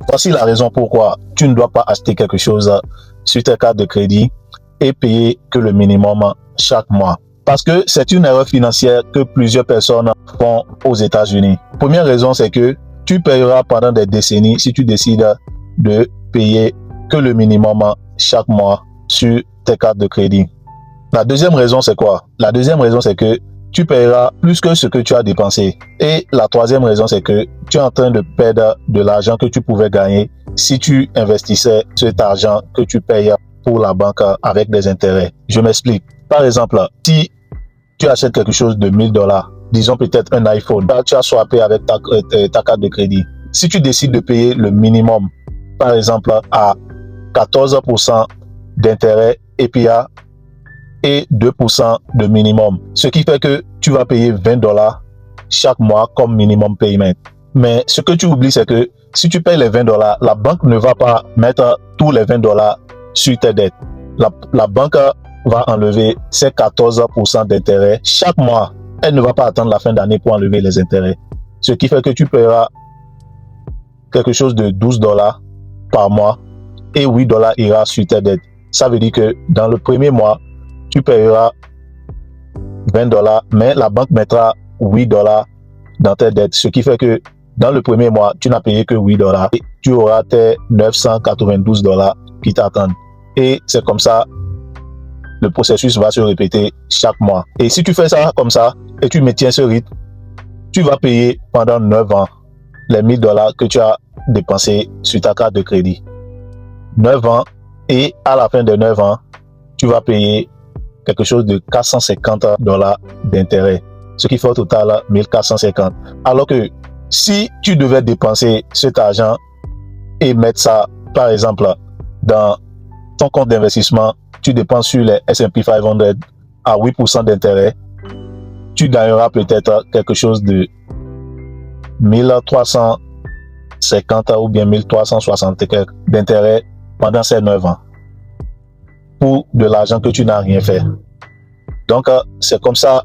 Voici la raison pourquoi tu ne dois pas acheter quelque chose sur ta carte de crédit et payer que le minimum chaque mois. Parce que c'est une erreur financière que plusieurs personnes font aux États-Unis. Première raison, c'est que tu payeras pendant des décennies si tu décides de payer que le minimum chaque mois sur tes cartes de crédit. La deuxième raison, c'est quoi? La deuxième raison, c'est que tu payeras plus que ce que tu as dépensé. Et la troisième raison, c'est que tu es en train de perdre de l'argent que tu pouvais gagner si tu investissais cet argent que tu payes pour la banque avec des intérêts. Je m'explique. Par exemple, si tu achètes quelque chose de 1000 $, disons peut-être un iPhone, tu as swappé avec ta carte de crédit. Si tu décides de payer le minimum, par exemple à 14% d'intérêt APR et 2% de minimum, ce qui fait que tu vas payer 20 $ chaque mois comme minimum payment. Mais ce que tu oublies, c'est que si tu payes les 20 $, la banque ne va pas mettre tous les 20 $ sur tes dettes. La banque va enlever ces 14% d'intérêt chaque mois. Elle ne va pas attendre la fin d'année pour enlever les intérêts. Ce qui fait que tu paieras quelque chose de 12 $ par mois et 8 $ ira sur tes dettes. Ça veut dire que dans le premier mois, tu payeras 20 $, mais la banque mettra 8 $ dans tes dettes. Ce qui fait que dans le premier mois, tu n'as payé que 8 $ et tu auras tes 992 $ qui t'attendent. Et c'est comme ça, le processus va se répéter chaque mois. Et si tu fais ça comme ça et tu maintiens ce rythme, tu vas payer pendant 9 ans les 1000 $ que tu as dépensés sur ta carte de crédit. 9 ans, et à la fin de 9 ans, tu vas payer quelque chose de 450 $ d'intérêt, ce qui fait au total 1450. Alors que si tu devais dépenser cet argent et mettre ça, par exemple, dans ton compte d'investissement, tu dépenses sur les S&P 500 à 8% d'intérêt, tu gagneras peut-être quelque chose de 1350 ou bien 1360 d'intérêt pendant ces 9 ans pour de l'argent que tu n'as rien fait. Donc, c'est comme ça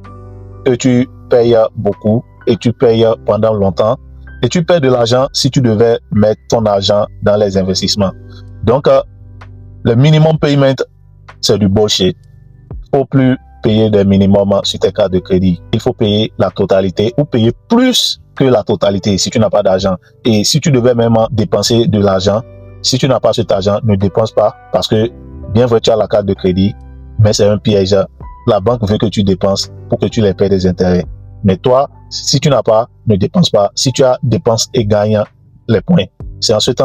que tu payes beaucoup et tu payes pendant longtemps et tu perds de l'argent si tu devais mettre ton argent dans les investissements. Donc, le minimum payment, c'est du bullshit. Il ne faut plus payer des minimums sur tes cartes de crédit. Il faut payer la totalité ou payer plus que la totalité si tu n'as pas d'argent. Et si tu devais même dépenser de l'argent, si tu n'as pas cet argent, ne dépense pas parce que bien vrai tu as la carte de crédit, mais c'est un piège. La banque veut que tu dépenses pour que tu les paies des intérêts. Mais toi, si tu n'as pas, ne dépense pas. Si tu as, dépense et gagne les points. C'est en ce temps